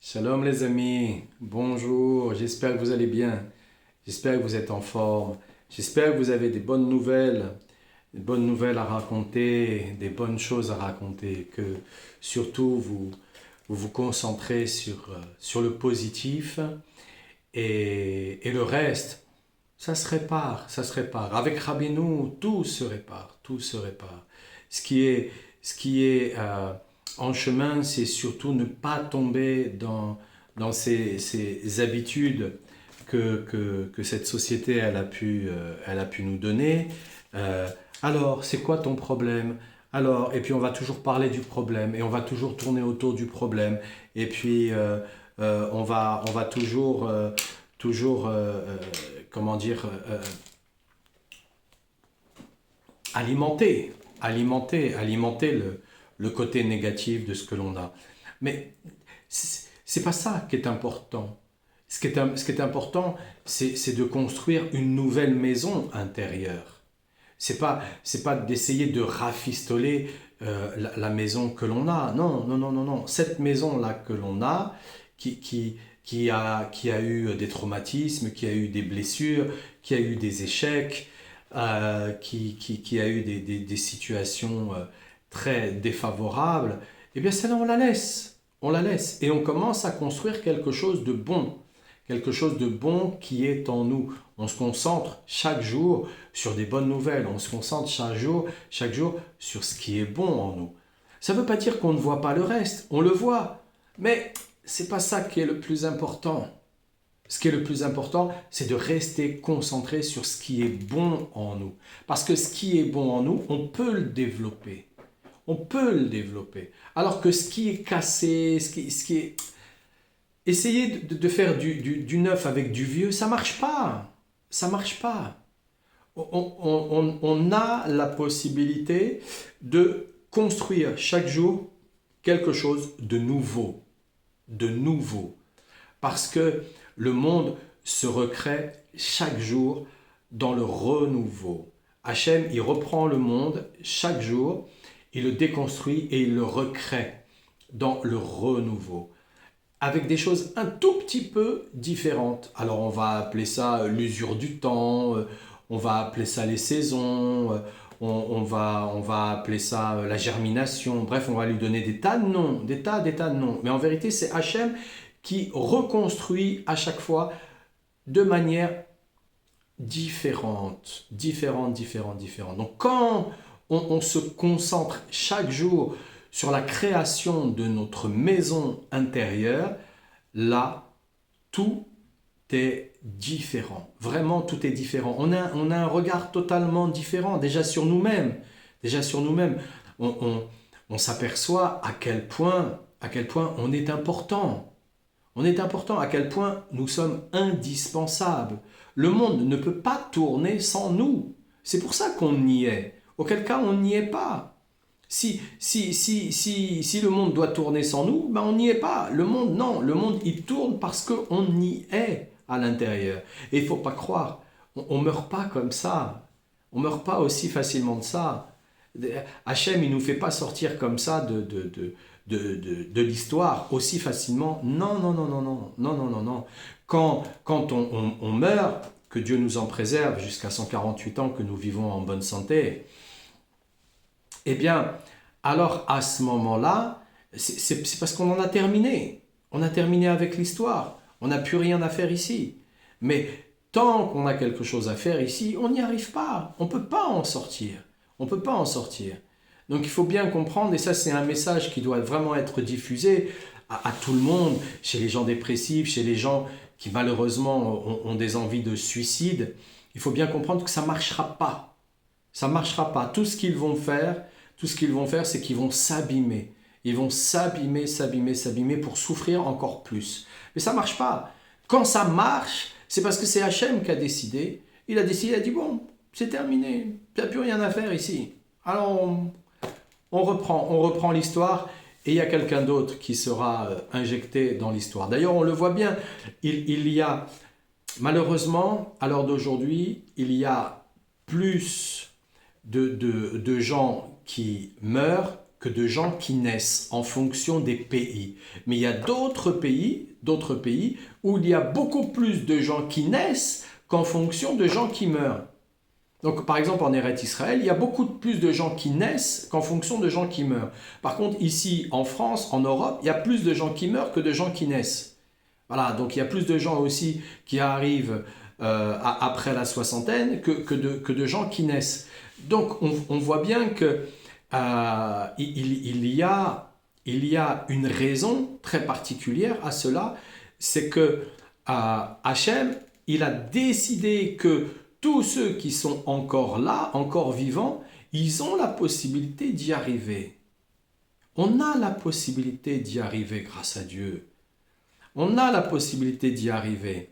Shalom les amis, bonjour, j'espère que vous allez bien, j'espère que vous êtes en forme, j'espère que vous avez des bonnes nouvelles à raconter, des bonnes choses à raconter, que surtout vous vous concentrez sur le positif et le reste, ça se répare, ça se répare. Avec Rabbeinu, tout se répare, tout se répare. Ce qui est, ce qui est en chemin, c'est surtout ne pas tomber dans ces habitudes que cette société elle a pu nous donner. Euh, alors, c'est quoi ton problème? Alors, et puis on va toujours parler du problème et on va toujours tourner autour du problème. Et puis on va toujours comment dire, alimenter le côté négatif de ce que l'on a. Mais c'est pas ça qui est important. Ce qui est important, c'est de construire une nouvelle maison intérieure. C'est pas d'essayer de rafistoler la maison que l'on a. Non, non, non, non, non. Cette maison-là que l'on a, qui a eu des traumatismes, qui a eu des blessures, qui a eu des échecs, qui a eu des situations très défavorables, eh bien celle-là, on la laisse. On la laisse. Et on commence à construire quelque chose de bon. Quelque chose de bon qui est en nous. On se concentre chaque jour sur des bonnes nouvelles. On se concentre chaque jour sur ce qui est bon en nous. Ça ne veut pas dire qu'on ne voit pas le reste. On le voit. Mais c'est pas ça qui est le plus important. Ce qui est le plus important, c'est de rester concentré sur ce qui est bon en nous. Parce que ce qui est bon en nous, on peut le développer. On peut le développer. Alors que ce qui est cassé, ce qui est... Essayer de faire du neuf avec du vieux, ça marche pas. Ça marche pas. On a la possibilité de construire chaque jour quelque chose de nouveau. De nouveau. Parce que le monde se recrée chaque jour dans le renouveau. Hachem, il reprend le monde chaque jour, il le déconstruit et il le recrée dans le renouveau. Avec des choses un tout petit peu différentes. Alors on va appeler ça l'usure du temps, on va appeler ça les saisons, on va appeler ça la germination. Bref, on va lui donner des tas de noms, des tas de noms. Mais en vérité, c'est Hachem qui reconstruit à chaque fois de manière différente. Donc quand on se concentre chaque jour sur la création de notre maison intérieure, là, tout est différent. Vraiment, tout est différent. On a un regard totalement différent, déjà sur nous-mêmes. Déjà sur nous-mêmes. On s'aperçoit à quel point on est important. On est important, à quel point nous sommes indispensables. Le monde ne peut pas tourner sans nous. C'est pour ça qu'on y est. Auquel cas, on n'y est pas. Si le monde doit tourner sans nous, ben on n'y est pas. Le monde, non. Le monde, il tourne parce qu'on y est à l'intérieur. Et il ne faut pas croire, on ne meurt pas comme ça. On ne meurt pas aussi facilement de ça. Hachem, il ne nous fait pas sortir comme ça de l'histoire aussi facilement. Non, non, non, non, non, non, non, non, non. Quand on meurt, que Dieu nous en préserve jusqu'à 148 ans, que nous vivons en bonne santé, eh bien, alors à ce moment-là, c'est parce qu'on en a terminé. On a terminé avec l'histoire. On n'a plus rien à faire ici. Mais tant qu'on a quelque chose à faire ici, on n'y arrive pas. On ne peut pas en sortir. On ne peut pas en sortir. Donc il faut bien comprendre, et ça c'est un message qui doit vraiment être diffusé à tout le monde, chez les gens dépressifs, chez les gens qui malheureusement ont des envies de suicide. Il faut bien comprendre que ça ne marchera pas. Ça ne marchera pas. Tout ce qu'ils vont faire, c'est qu'ils vont s'abîmer. Ils vont s'abîmer pour souffrir encore plus. Mais ça ne marche pas. Quand ça marche, c'est parce que c'est Hachem qui a décidé. Il a décidé, il a dit, bon, c'est terminé. Il n'y a plus rien à faire ici. Alors on reprend l'histoire et il y a quelqu'un d'autre qui sera injecté dans l'histoire. D'ailleurs, on le voit bien, il y a, malheureusement, à l'heure d'aujourd'hui, il y a plus de gens qui meurent que de gens qui naissent en fonction des pays. Mais il y a d'autres pays où il y a beaucoup plus de gens qui naissent qu'en fonction de gens qui meurent. Donc, par exemple, en Eretz Israël, il y a beaucoup plus de gens qui naissent qu'en fonction de gens qui meurent. Par contre, ici, en France, en Europe, il y a plus de gens qui meurent que de gens qui naissent. Voilà, donc il y a plus de gens aussi qui arrivent après la soixantaine que de gens qui naissent. Donc, on voit bien que il y a une raison très particulière à cela, c'est que Hachem, il a décidé que tous ceux qui sont encore là, encore vivants, ils ont la possibilité d'y arriver. On a la possibilité d'y arriver grâce à Dieu. On a la possibilité d'y arriver.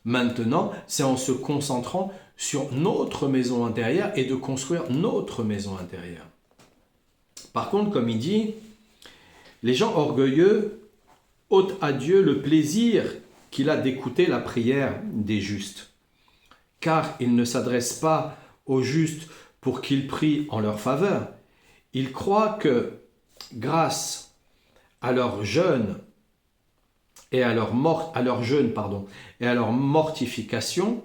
Maintenant, c'est en se concentrant sur notre maison intérieure et de construire notre maison intérieure. Par contre, comme il dit, les gens orgueilleux ôtent à Dieu le plaisir qu'il a d'écouter la prière des justes. Car il ne s'adresse pas aux justes pour qu'ils prient en leur faveur. Ils croient que, grâce à leur jeûne et à leur mortification,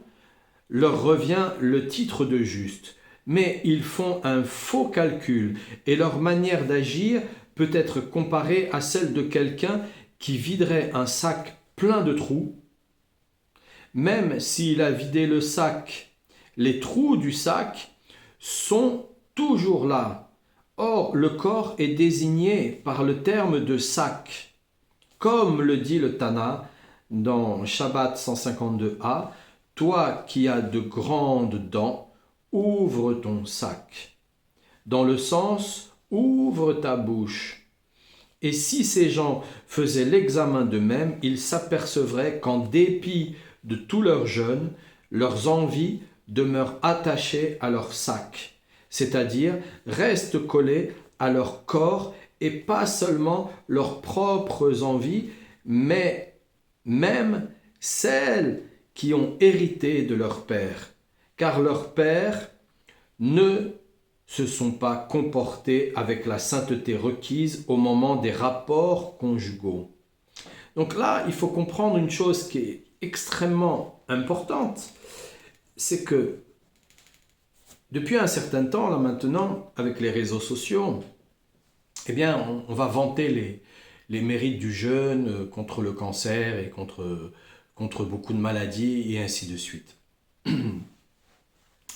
leur revient le titre de juste. Mais ils font un faux calcul et leur manière d'agir peut être comparée à celle de quelqu'un qui viderait un sac plein de trous. Même s'il a vidé le sac, les trous du sac sont toujours là. Or, le corps est désigné par le terme de sac. Comme le dit le Tana dans Shabbat 152a, « Toi qui as de grandes dents, ouvre ton sac. » Dans le sens « ouvre ta bouche. » Et si ces gens faisaient l'examen d'eux-mêmes, ils s'apercevraient qu'en dépit de tout leur jeûne, leurs envies demeurent attachées à leur sac, c'est-à-dire restent collées à leur corps et pas seulement leurs propres envies, mais même celles qui ont hérité de leur père, car leurs pères ne se sont pas comportés avec la sainteté requise au moment des rapports conjugaux. Donc là, il faut comprendre une chose qui est extrêmement importante, c'est que depuis un certain temps, là maintenant, avec les réseaux sociaux, eh bien, on va vanter les mérites du jeûne contre le cancer et contre beaucoup de maladies et ainsi de suite.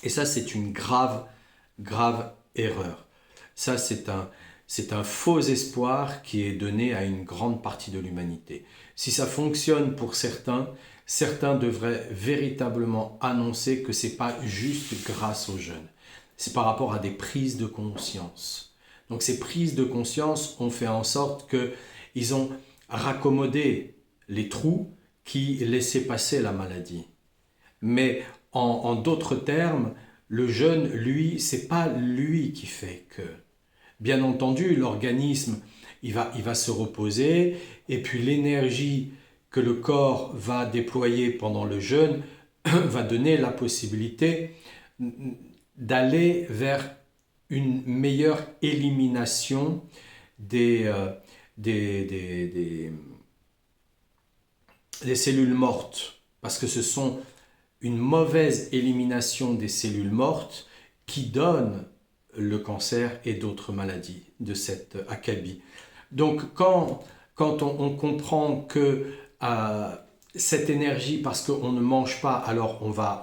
Et ça, c'est une grave erreur. Ça, c'est un faux espoir qui est donné à une grande partie de l'humanité. Si ça fonctionne pour certains, certains devraient véritablement annoncer que ce n'est pas juste grâce au jeûne. C'est par rapport à des prises de conscience. Donc ces prises de conscience ont fait en sorte qu'ils ont raccommodé les trous qui laissaient passer la maladie. Mais en d'autres termes, le jeûne, lui, c'est pas lui qui fait que. Bien entendu, l'organisme, il va se reposer, et puis l'énergie que le corps va déployer pendant le jeûne va donner la possibilité d'aller vers une meilleure élimination des cellules mortes, parce que ce sont une mauvaise élimination des cellules mortes qui donne le cancer et d'autres maladies de cette acabit. Donc quand on comprend que cette énergie, parce qu'on ne mange pas, alors on va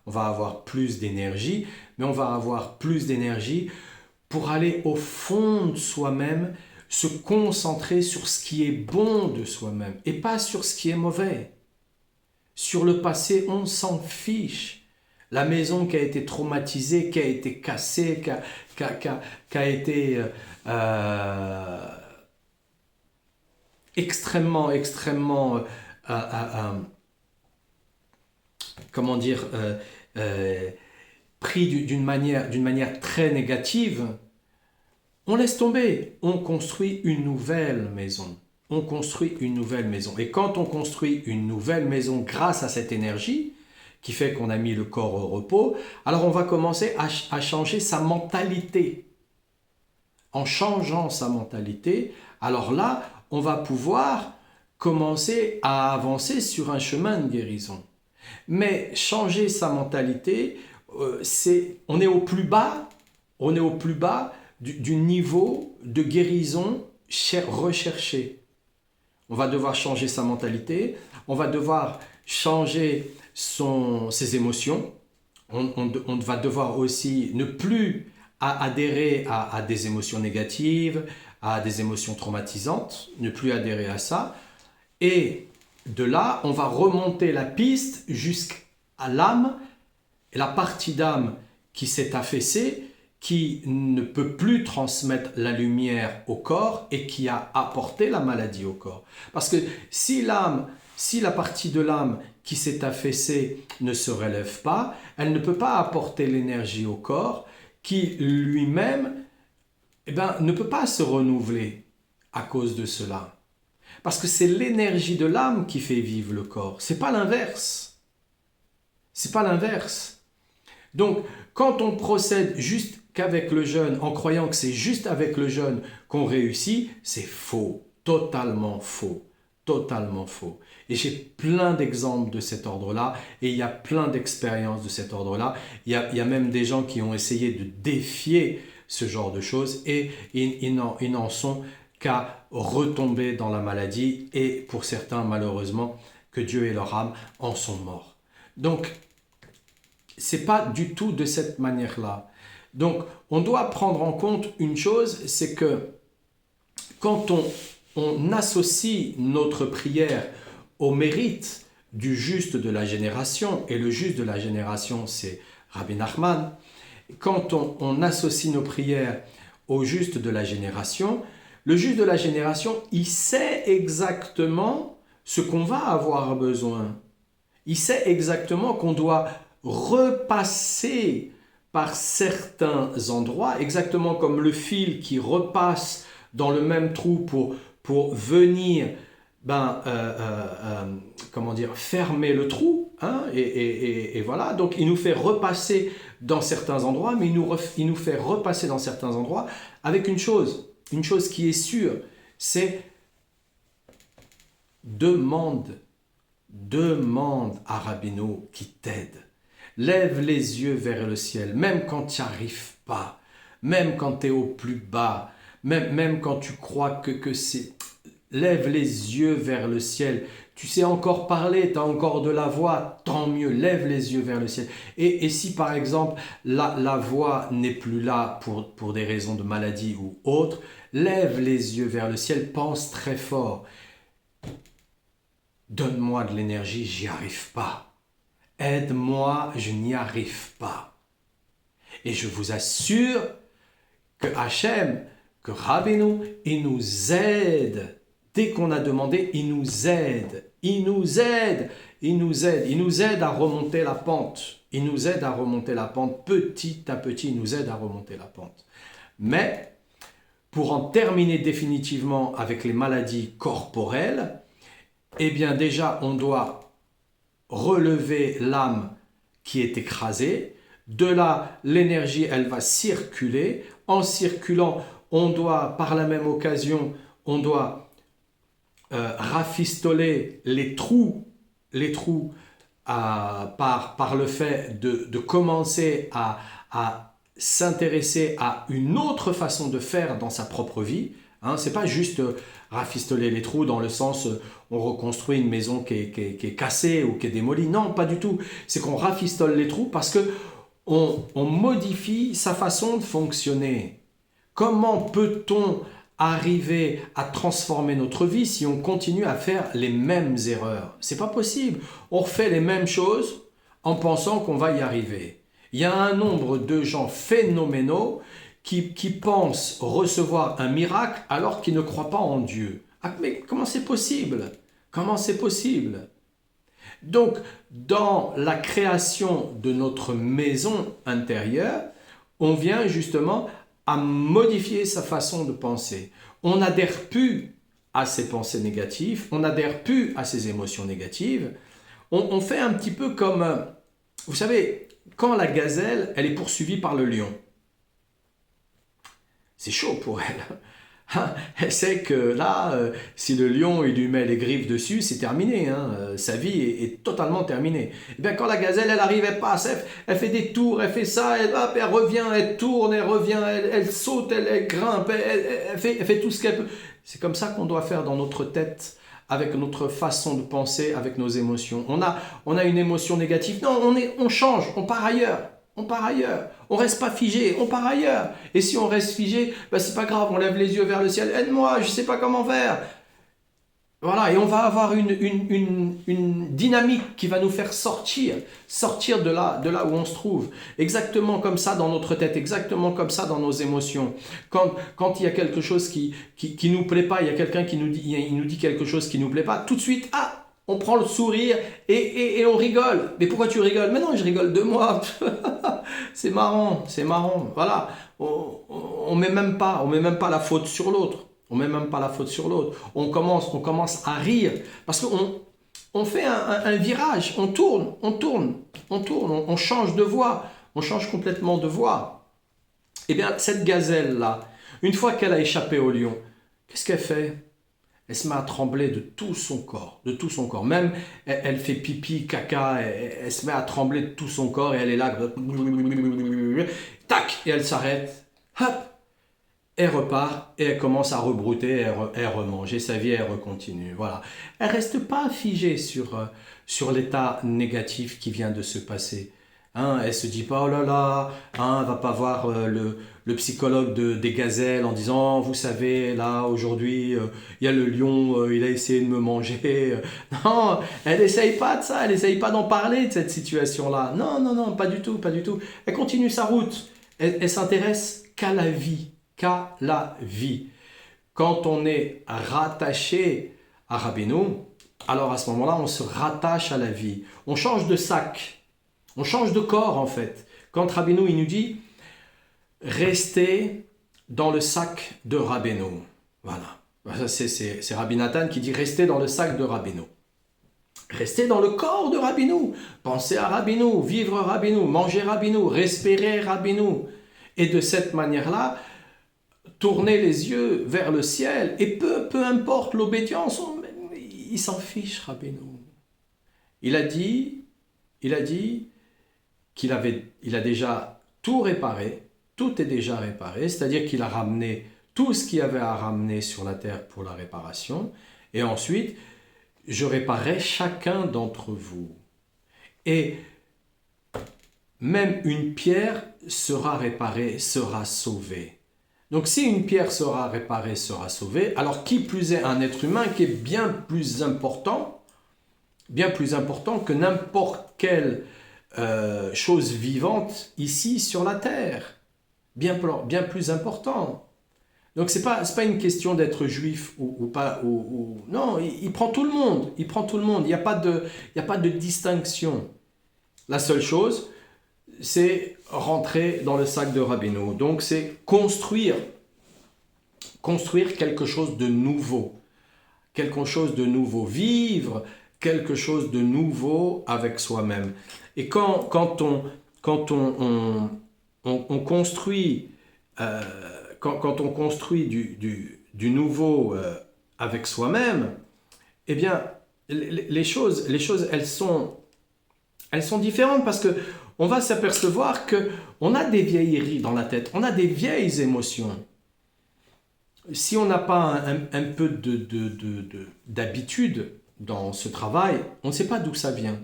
avoir plus d'énergie, mais on va avoir plus d'énergie pour aller au fond de soi-même, se concentrer sur ce qui est bon de soi-même et pas sur ce qui est mauvais. Sur le passé, on s'en fiche. La maison qui a été traumatisée, qui a été cassée, qui a été extrêmement, comment dire, pris d'une manière très négative, on laisse tomber. On construit une nouvelle maison. On construit une nouvelle maison. Et quand on construit une nouvelle maison grâce à cette énergie, qui fait qu'on a mis le corps au repos, alors on va commencer à changer sa mentalité. en changeant sa mentalité, alors là, on va pouvoir commencer à avancer sur un chemin de guérison. Mais changer sa mentalité, on est au plus bas, du niveau de guérison recherché. On va devoir changer sa mentalité, on va devoir changer ses émotions, on va devoir aussi ne plus adhérer à des émotions négatives, à des émotions traumatisantes, ne plus adhérer à ça. Et de là, on va remonter la piste jusqu'à l'âme, la partie d'âme qui s'est affaissée, qui ne peut plus transmettre la lumière au corps et qui a apporté la maladie au corps. Parce que si la partie de l'âme qui s'est affaissée ne se relève pas, elle ne peut pas apporter l'énergie au corps qui lui-même ne peut pas se renouveler à cause de cela. Parce que c'est l'énergie de l'âme qui fait vivre le corps. C'est pas l'inverse. C'est pas l'inverse. Donc, quand on procède juste qu'avec le jeûne, en croyant que c'est juste avec le jeûne qu'on réussit, c'est faux. Totalement faux. Totalement faux. Et j'ai plein d'exemples de cet ordre-là, et il y a plein d'expériences de cet ordre-là. Il y a même des gens qui ont essayé de défier ce genre de choses, et ils n'en sont qu'à retomber dans la maladie, et pour certains, malheureusement, que Dieu et leur âme en sont morts. Donc, c'est pas du tout de cette manière-là. Donc, on doit prendre en compte une chose, c'est que quand on associe notre prière au mérite du juste de la génération, et le juste de la génération, c'est Rabbi Nachman, quand on associe nos prières au juste de la génération, le juste de la génération, il sait exactement ce qu'on va avoir besoin. Il sait exactement qu'on doit repasser par certains endroits, exactement comme le fil qui repasse dans le même trou pour venir fermer le trou, hein, et voilà. Donc il nous fait repasser dans certains endroits, mais il nous fait repasser dans certains endroits avec une chose qui est sûre, c'est demande à Rabbeinu qui t'aide. Lève les yeux vers le ciel, même quand tu n'y arrives pas, même quand tu es au plus bas, même quand tu crois que c'est... Lève les yeux vers le ciel. Tu sais encore parler, tu as encore de la voix, tant mieux, lève les yeux vers le ciel. Et si par exemple la voix n'est plus là pour des raisons de maladie ou autre, lève les yeux vers le ciel, pense très fort. Donne-moi de l'énergie, j'y arrive pas. Aide-moi, je n'y arrive pas. Et je vous assure que Hachem, que Rabbeinu, il nous aide. Dès qu'on a demandé, il nous aide. Il nous aide à remonter la pente. Il nous aide à remonter la pente petit à petit. Il nous aide à remonter la pente. Mais pour en terminer définitivement avec les maladies corporelles, eh bien déjà, on doit relever l'âme qui est écrasée. De là, l'énergie, elle va circuler. En circulant, on doit, par la même occasion, on doit rafistoler les trous par le fait de commencer à s'intéresser à une autre façon de faire dans sa propre vie. Hein, c'est pas juste rafistoler les trous dans le sens on reconstruit une maison qui est cassée ou qui est démolie. Non, pas du tout. C'est qu'on rafistole les trous parce que on modifie sa façon de fonctionner. Comment peut-on arriver à transformer notre vie si on continue à faire les mêmes erreurs? C'est pas possible. On refait les mêmes choses en pensant qu'on va y arriver. Il y a un nombre de gens phénoménaux qui pensent recevoir un miracle alors qu'ils ne croient pas en Dieu. Ah, mais comment c'est possible? Comment c'est possible? Donc, dans la création de notre maison intérieure, on vient justement à modifier sa façon de penser. On n'adhère plus à ses pensées négatives, on n'adhère plus à ses émotions négatives. On fait un petit peu comme, vous savez, quand la gazelle, elle est poursuivie par le lion. C'est chaud pour elle. Elle sait que là, si le lion il lui met les griffes dessus, c'est terminé. Hein. Sa vie est totalement terminée. Et bien quand la gazelle, elle arrive, elle passe, elle fait des tours, elle fait ça, hop, elle revient, elle tourne, elle revient, elle saute, elle grimpe, elle fait tout ce qu'elle peut. C'est comme ça qu'on doit faire dans notre tête, avec notre façon de penser, avec nos émotions. On a une émotion négative. Non, on change, on part ailleurs. On part ailleurs. On reste pas figé, on part ailleurs. Et si on reste figé, ben c'est pas grave, on lève les yeux vers le ciel. Aide-moi, je sais pas comment faire. Voilà, et on va avoir une dynamique qui va nous faire sortir de là où on se trouve. Exactement comme ça dans notre tête, exactement comme ça dans nos émotions. Quand il y a quelque chose qui nous plaît pas, il y a quelqu'un qui nous dit, il nous dit quelque chose qui nous plaît pas, tout de suite, on prend le sourire et on rigole. Mais pourquoi tu rigoles? Mais non, je rigole de moi. C'est marrant, c'est marrant. Voilà, on met même pas la faute sur l'autre. On met même pas la faute sur l'autre. On commence à rire parce qu'on fait un virage, on change de voix, on change complètement de voix. Eh bien, cette gazelle-là, une fois qu'elle a échappé au lion, qu'est-ce qu'elle fait? Elle se met à trembler de tout son corps, de tout son corps. Même, elle fait pipi, caca, elle se met à trembler de tout son corps et elle est là, tac, et elle s'arrête, hop, elle repart et elle commence à rebrouter, elle remange et sa vie, elle recontinue. Voilà. Elle reste pas figée sur l'état négatif qui vient de se passer. Hein, elle se dit pas, oh là là, hein, elle va pas voir le psychologue des gazelles en disant, vous savez, là, aujourd'hui, il y a le lion, il a essayé de me manger. Non, elle n'essaye pas de ça, elle n'essaye pas d'en parler de cette situation-là. Non, non, non, pas du tout, pas du tout. Elle continue sa route. Elle s'intéresse qu'à la vie, qu'à la vie. Quand on est rattaché à Rabbeinu, alors à ce moment-là, on se rattache à la vie. On change de sac. On change de corps en fait. Quand Rabbeinu il nous dit restez dans le sac de Rabbeinu. Voilà. C'est Rabbi Nathan qui dit restez dans le sac de Rabbeinu. Restez dans le corps de Rabbeinu. Pensez à Rabbeinu, vivre Rabbeinu, manger Rabbeinu, respirer Rabbeinu. Et de cette manière-là, tournez les yeux vers le ciel. Et peu importe l'obédience, il s'en fiche Rabbeinu. Il a dit qu'il a déjà tout réparé, tout est déjà réparé, c'est-à-dire qu'il a ramené tout ce qu'il y avait à ramener sur la terre pour la réparation, et ensuite, je réparerai chacun d'entre vous. Et même une pierre sera réparée, sera sauvée. Donc si une pierre sera réparée, sera sauvée, alors qui plus est un être humain qui est bien plus important que n'importe quelle chose vivante ici sur la terre, bien plus important. Donc c'est pas une question d'être juif ou pas, non, il prend tout le monde, il n'y a pas de distinction. La seule chose, c'est rentrer dans le sac de Rabbeinu. Donc c'est construire quelque chose de nouveau, vivre quelque chose de nouveau avec soi-même. Et quand on construit, quand on construit du nouveau avec soi-même, eh bien, les choses, elles sont différentes parce que on va s'apercevoir que on a des vieilleries dans la tête, on a des vieilles émotions. Si on n'a pas un peu d'habitude dans ce travail, on ne sait pas d'où ça vient.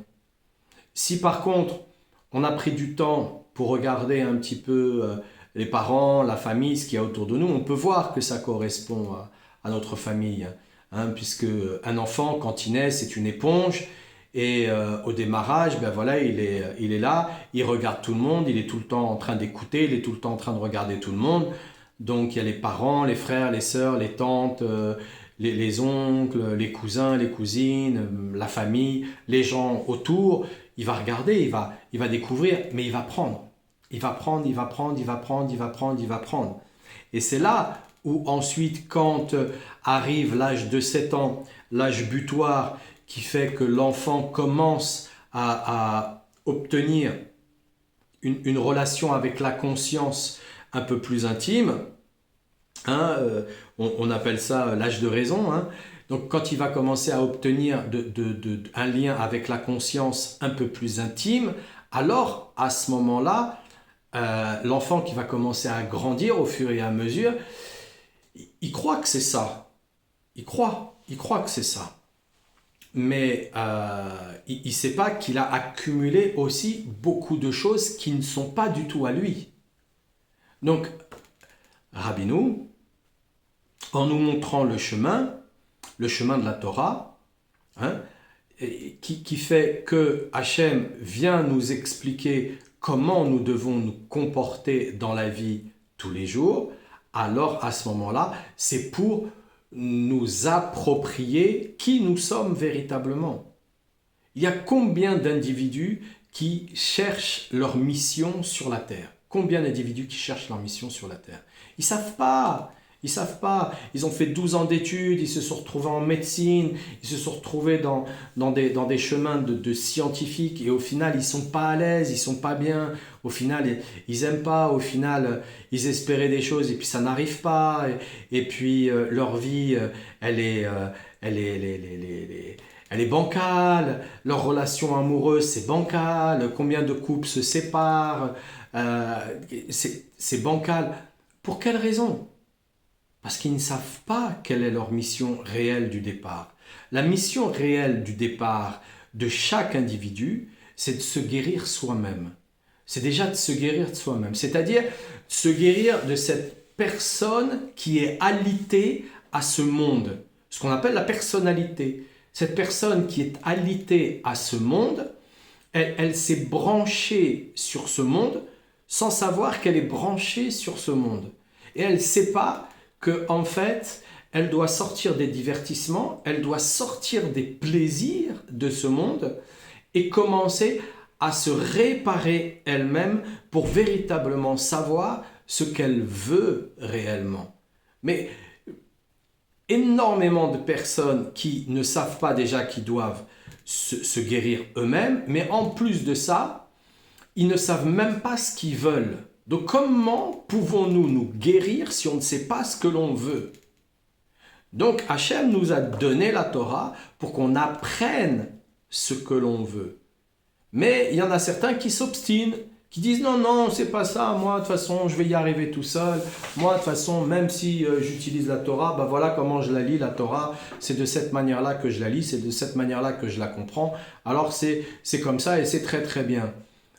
Si par contre, on a pris du temps pour regarder un petit peu les parents, la famille, ce qu'il y a autour de nous, on peut voir que ça correspond à notre famille. Hein, puisque un enfant, quand il naît, c'est une éponge. Et au démarrage, ben voilà, il est là, il regarde tout le monde, il est tout le temps en train d'écouter, il est tout le temps en train de regarder tout le monde. Donc il y a les parents, les frères, les sœurs, les tantes, les oncles, les cousins, les cousines, la famille, les gens autour. Il va regarder, il va découvrir, mais il va prendre. Il va prendre. Et c'est là où ensuite, quand arrive l'âge de 7 ans, l'âge butoir, qui fait que l'enfant commence à obtenir une relation avec la conscience un peu plus intime, hein, on appelle ça l'âge de raison, hein. Donc quand il va commencer à obtenir un lien avec la conscience un peu plus intime, alors à ce moment-là, l'enfant qui va commencer à grandir au fur et à mesure, il croit que c'est ça. Il croit que c'est ça. Mais il ne sait pas qu'il a accumulé aussi beaucoup de choses qui ne sont pas du tout à lui. Donc, Rabbeinu, en nous montrant le chemin de la Torah, hein, qui fait que Hachem vient nous expliquer comment nous devons nous comporter dans la vie tous les jours, alors à ce moment-là, c'est pour nous approprier qui nous sommes véritablement. Il y a combien d'individus qui cherchent leur mission sur la terre? Combien d'individus qui cherchent leur mission sur la terre? Ils ne savent pas. Ils savent pas. Ils ont fait 12 ans d'études, ils se sont retrouvés en médecine, ils se sont retrouvés dans des chemins de scientifiques et au final, ils ne sont pas à l'aise, ils ne sont pas bien. Au final, ils n'aiment pas. Au final, ils espéraient des choses et puis ça n'arrive pas. Et puis, leur vie, elle est bancale. Leur relation amoureuse, c'est bancal. Combien de couples se séparent? C'est bancal. Pour quelle raison? Parce qu'ils ne savent pas quelle est leur mission réelle du départ. La mission réelle du départ de chaque individu, c'est de se guérir soi-même. C'est déjà de se guérir de soi-même. C'est-à-dire se guérir de cette personne qui est alitée à ce monde. Ce qu'on appelle la personnalité. Cette personne qui est alitée à ce monde, elle s'est branchée sur ce monde sans savoir qu'elle est branchée sur ce monde. Et elle ne sait pas qu'en fait, elle doit sortir des divertissements, elle doit sortir des plaisirs de ce monde et commencer à se réparer elle-même pour véritablement savoir ce qu'elle veut réellement. Mais énormément de personnes qui ne savent pas déjà qu'ils doivent se guérir eux-mêmes, mais en plus de ça, ils ne savent même pas ce qu'ils veulent. Donc comment pouvons-nous nous guérir si on ne sait pas ce que l'on veut? Donc Hachem nous a donné la Torah pour qu'on apprenne ce que l'on veut. Mais il y en a certains qui s'obstinent, qui disent non, non, c'est pas ça, moi de toute façon je vais y arriver tout seul, moi de toute façon même si j'utilise la Torah, ben voilà comment je la lis, la Torah, c'est de cette manière-là que je la lis, c'est de cette manière-là que je la comprends, alors c'est comme ça et c'est très très bien.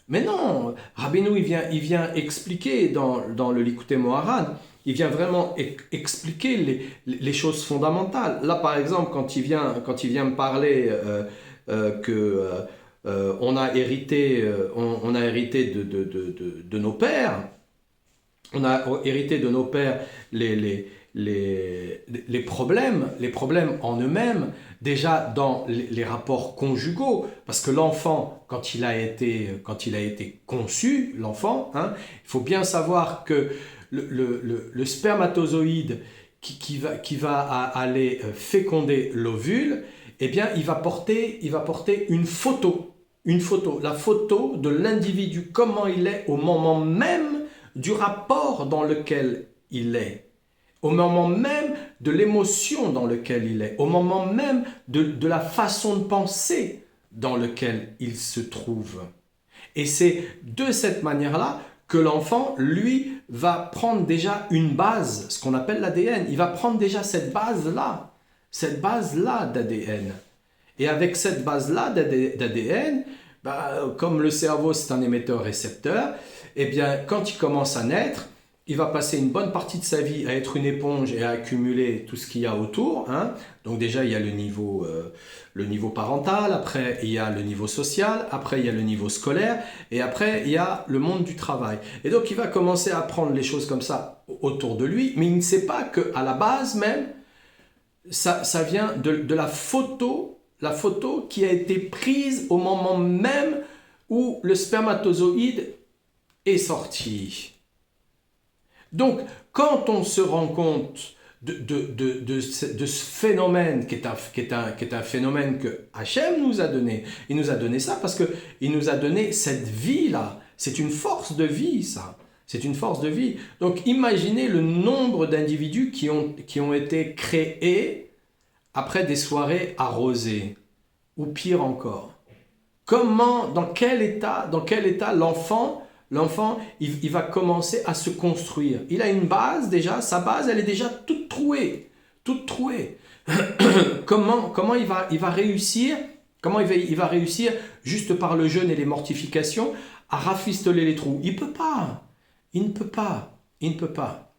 Mais non, Rabbeinu, il vient expliquer dans le Likutei Moharan, il vient vraiment expliquer les choses fondamentales. Là, par exemple, quand il vient me parler on a hérité de nos pères, on a hérité de nos pères les problèmes en eux-mêmes, déjà dans les rapports conjugaux, parce que l'enfant, quand il a été conçu, l'enfant, hein, il faut bien savoir que le spermatozoïde qui va aller féconder l'ovule, eh bien, il va porter une photo, la photo de l'individu, comment il est au moment même du rapport dans lequel il est, au moment même de l'émotion dans lequel il est, au moment même de la façon de penser dans lequel il se trouve. Et c'est de cette manière-là que l'enfant, lui, va prendre déjà une base, ce qu'on appelle l'ADN. Il va prendre déjà cette base-là d'ADN. Et avec cette base-là d'ADN, comme le cerveau c'est un émetteur-récepteur, eh bien, quand il commence à naître, il va passer une bonne partie de sa vie à être une éponge et à accumuler tout ce qu'il y a autour, hein. Donc déjà, il y a le niveau parental, après il y a le niveau social, après il y a le niveau scolaire, et après il y a le monde du travail. Et donc il va commencer à apprendre les choses comme ça autour de lui, mais il ne sait pas qu'à la base même, ça vient de la photo qui a été prise au moment même où le spermatozoïde est sorti. Donc, quand on se rend compte de ce phénomène qui est un phénomène que Hachem nous a donné, il nous a donné ça parce qu'il nous a donné cette vie-là. C'est une force de vie, ça. C'est une force de vie. Donc imaginez le nombre d'individus qui ont été créés après des soirées arrosées, ou pire encore. Comment, dans quel état l'enfant, il va commencer à se construire. Il a une base déjà, sa base, elle est déjà toute trouée. Toute trouée. Comment il va réussir, il va réussir, juste par le jeûne et les mortifications, à rafistoler les trous? Il ne peut pas. Il ne peut pas. Il ne peut pas.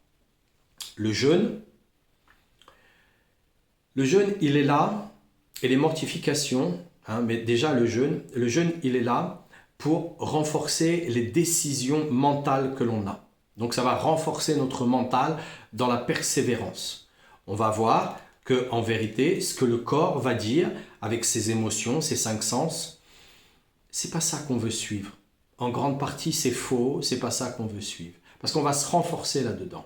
Le jeûne, il est là, et les mortifications, mais déjà le jeûne, il est là pour renforcer les décisions mentales que l'on a. Donc ça va renforcer notre mental dans la persévérance. On va voir que en vérité, ce que le corps va dire avec ses émotions, ses 5 sens, c'est pas ça qu'on veut suivre. En grande partie, c'est faux, c'est pas ça qu'on veut suivre. Parce qu'on va se renforcer là-dedans.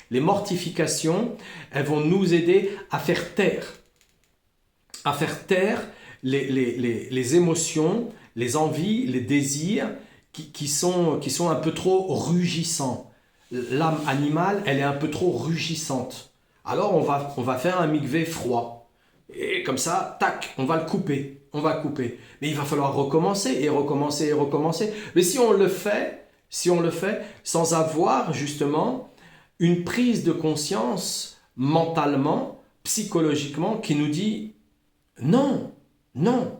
Les mortifications, elles vont nous aider à faire taire les émotions, les envies, les désirs qui sont un peu trop rugissants. L'âme animale, elle est un peu trop rugissante. Alors on va faire un mikvé froid. Et comme ça, tac, on va le couper. On va couper. Mais il va falloir recommencer et recommencer et recommencer. Mais si on le fait sans avoir justement une prise de conscience mentalement, psychologiquement, qui nous dit non, non,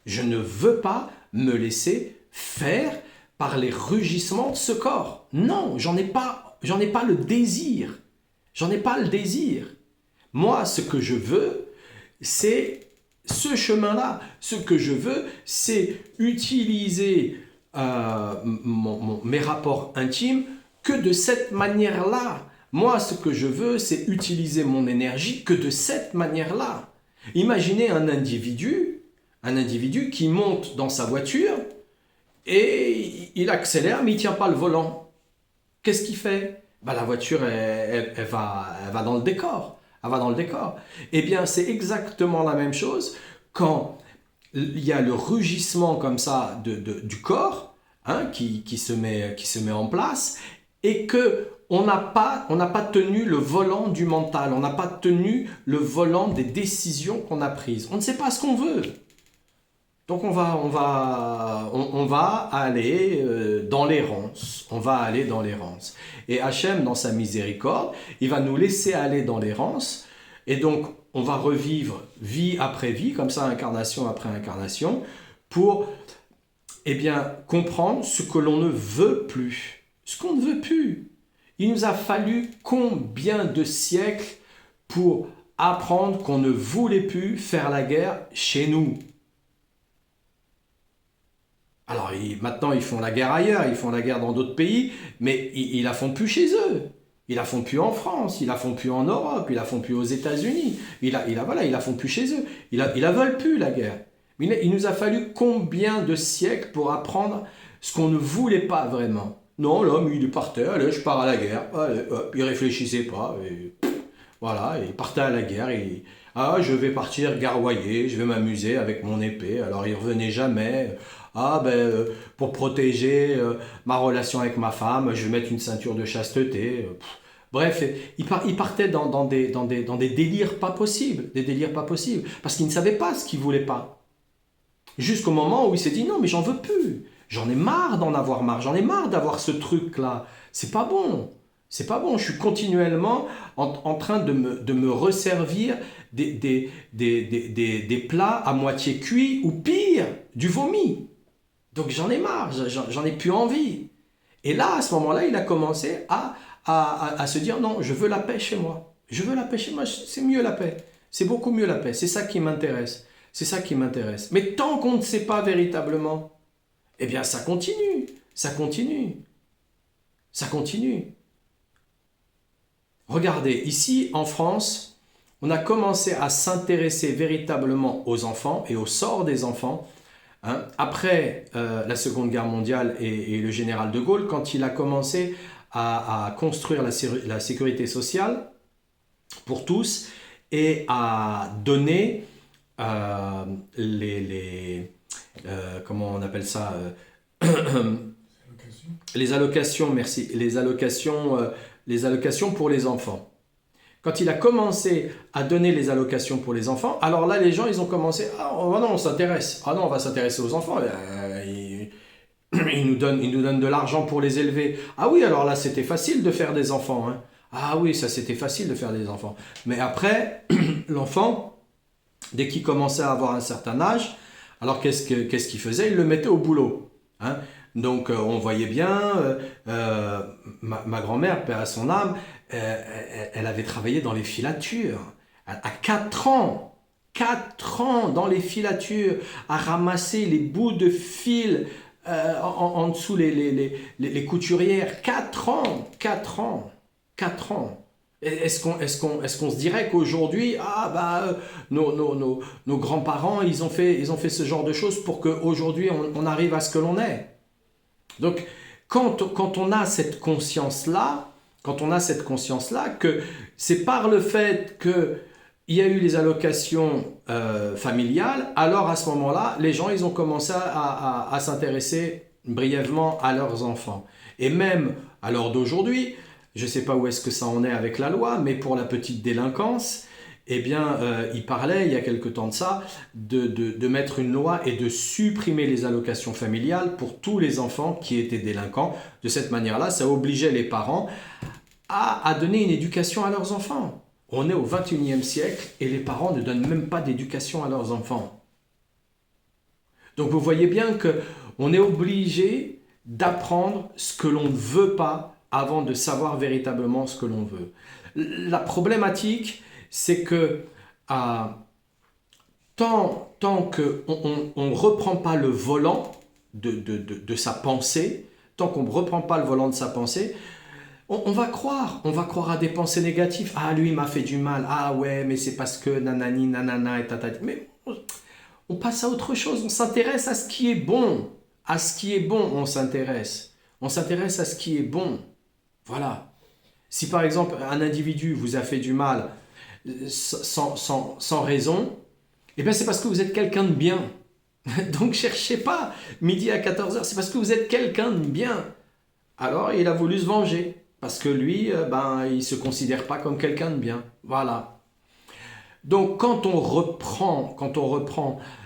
je ne veux pas me laisser faire par les rugissements de ce corps. Non, j'en ai pas le désir. J'en ai pas le désir. Moi, ce que je veux, c'est ce chemin-là. Ce que je veux, c'est utiliser mes rapports intimes que de cette manière-là. Moi, ce que je veux, c'est utiliser mon énergie que de cette manière-là. Imaginez un individu qui monte dans sa voiture et il accélère, mais il ne tient pas le volant. Qu'est-ce qu'il fait? La voiture, elle va dans le décor. Elle va dans le décor. Eh bien, c'est exactement la même chose quand il y a le rugissement comme ça du corps qui se met en place et que on n'a pas tenu le volant du mental, on n'a pas tenu le volant des décisions qu'on a prises. On ne sait pas ce qu'on veut. Donc on va aller dans l'errance. On va aller dans l'errance. Et Hachem, dans sa miséricorde, il va nous laisser aller dans l'errance. Et donc on va revivre vie après vie, comme ça, incarnation après incarnation, pour comprendre ce que l'on ne veut plus. Ce qu'on ne veut plus. Il nous a fallu combien de siècles pour apprendre qu'on ne voulait plus faire la guerre chez nous? Alors maintenant ils font la guerre ailleurs, ils font la guerre dans d'autres pays, mais ils la font plus chez eux. Ils la font plus en France, ils la font plus en Europe, ils la font plus aux États-Unis. Ils la font plus chez eux. Ils la veulent plus la guerre. Mais il nous a fallu combien de siècles pour apprendre ce qu'on ne voulait pas vraiment. Non, l'homme il partait, allez, je pars à la guerre. Allez, hop, il réfléchissait pas. Et, voilà, il partait à la guerre. Et, je vais partir garroyer, je vais m'amuser avec mon épée. Alors il revenait jamais. Pour protéger ma relation avec ma femme, je vais mettre une ceinture de chasteté. Bref, il partait dans des délires pas possibles, parce qu'il ne savait pas ce qu'il voulait pas. Jusqu'au moment où il s'est dit non, mais j'en veux plus. J'en ai marre d'en avoir marre. J'en ai marre d'avoir ce truc-là. C'est pas bon. C'est pas bon. Je suis continuellement en train de me resservir des plats à moitié cuits ou pire, du vomi. Donc j'en ai marre. J'en ai plus envie. Et là, à ce moment-là, il a commencé à se dire non, je veux la paix chez moi. Je veux la paix chez moi. C'est mieux la paix. C'est beaucoup mieux la paix. C'est ça qui m'intéresse. C'est ça qui m'intéresse. Mais tant qu'on ne sait pas véritablement, eh bien ça continue, ça continue, ça continue. Regardez, ici en France, on a commencé à s'intéresser véritablement aux enfants et au sort des enfants après la Seconde Guerre mondiale et le général de Gaulle, quand il a commencé à construire la sécurité sociale pour tous et à donner comment on appelle ça les allocations, merci, les allocations pour les enfants. Quand il a commencé à donner les allocations pour les enfants, alors là, les gens, ils ont commencé, ah oh, non, on s'intéresse, ah non, on va s'intéresser aux enfants, il nous donne de l'argent pour les élever. Ah oui, alors là, c'était facile de faire des enfants, hein. Ah oui, ça, c'était facile de faire des enfants. Mais après, l'enfant, dès qu'il commençait à avoir un certain âge, alors qu'est-ce qu'il faisait? Il le mettait au boulot, hein. Donc on voyait bien, ma grand-mère, paix à son âme, elle avait travaillé dans les filatures. À 4 ans, 4 ans dans les filatures, à ramasser les bouts de fil en dessous les couturières. 4 ans, 4 ans, 4 ans. Est-ce qu'on se dirait qu'aujourd'hui, nos grands-parents, ils ont fait ce genre de choses pour qu'aujourd'hui, on arrive à ce que l'on est. Donc, quand on a cette conscience-là, que c'est par le fait qu'il y a eu les allocations familiales, alors à ce moment-là, les gens, ils ont commencé à s'intéresser brièvement à leurs enfants. Et même à l'heure d'aujourd'hui, je ne sais pas où est-ce que ça en est avec la loi, mais pour la petite délinquance, eh bien, il parlait, il y a quelque temps de ça, de mettre une loi et de supprimer les allocations familiales pour tous les enfants qui étaient délinquants. De cette manière-là, ça obligeait les parents à donner une éducation à leurs enfants. On est au XXIe siècle et les parents ne donnent même pas d'éducation à leurs enfants. Donc vous voyez bien qu'on est obligé d'apprendre ce que l'on ne veut pas avant de savoir véritablement ce que l'on veut. La problématique, c'est que tant qu'on ne reprend pas le volant de sa pensée, tant qu'on ne reprend pas le volant de sa pensée, on va croire à des pensées négatives. Ah, lui, il m'a fait du mal. Ah ouais, mais c'est parce que nanani, nanana et tatati. Mais on passe à autre chose. On s'intéresse à ce qui est bon. À ce qui est bon, on s'intéresse. On s'intéresse à ce qui est bon. Voilà. Si par exemple, un individu vous a fait du mal sans raison, eh bien c'est parce que vous êtes quelqu'un de bien. Donc cherchez pas midi à 14h, c'est parce que vous êtes quelqu'un de bien. Alors il a voulu se venger. Parce que lui, il ne se considère pas comme quelqu'un de bien. Voilà. Donc quand on reprend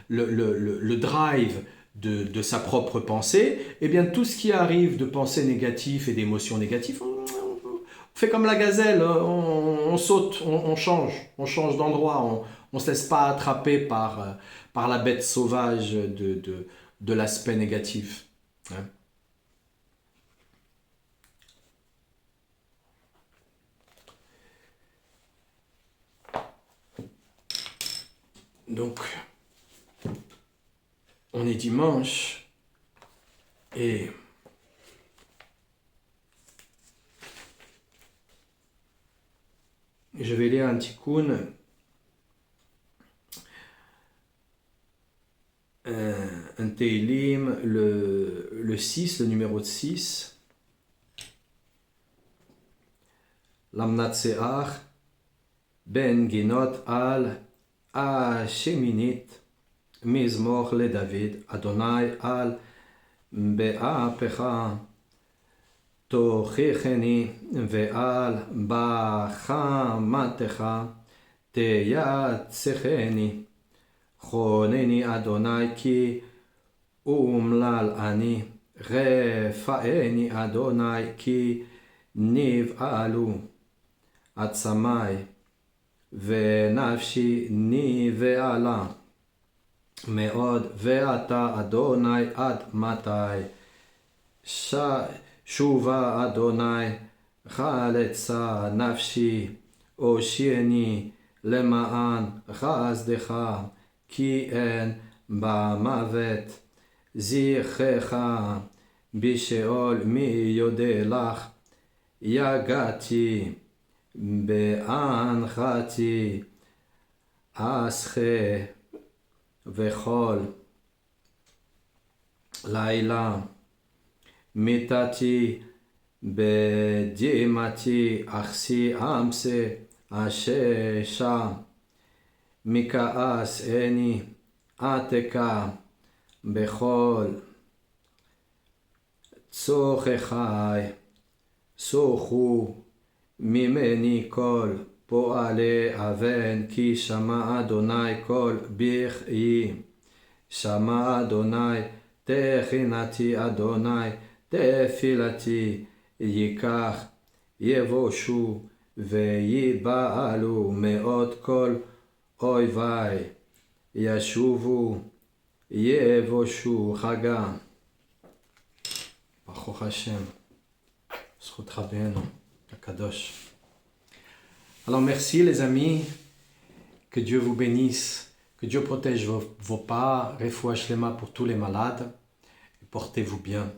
le drive de sa propre pensée, eh bien tout ce qui arrive de pensées négatives et d'émotions négatives, on fait comme la gazelle, on saute, on change d'endroit, on ne se laisse pas attraper par la bête sauvage de l'aspect négatif, hein. Donc, on est dimanche et je vais lire un tikkun, un Teilim, le 6, le numéro 6. Lamnatseach ben ginot al השמינית, מזמור לדוד, אדוני על באפך תוכיחני, ועל בחמתך תייצחני. חונני אדוני כי אומלל אני, רפאני אדוני כי נבהלו עצמי. ונפשי נבהלה מאוד, ואתה אדוני עד מתי? שובה אדוני חלצה נפשי, הושיעני למען חסדך, כי אין במוות זכרך, בשאול מי יודה לך, יגעתי באנחתי אסחה וכל לילה, מיתתי בדמעתי אחסי אמסה אששה, מכעס איני עתקה בכל צורכי, סורכו ממני כל פועלי אבן, כי שמע אדוני כל בכי. שמע אדוני תחינתי, אדוני תפילתי. ייקח יבושו ויבהלו מאוד כל אויבי. ישובו יבושו חגה. ברוך השם, זכות רבנו הקדוש. Alors merci les amis, que Dieu vous bénisse, que Dieu protège vos pas, refoua shlema pour tous les malades, et portez-vous bien.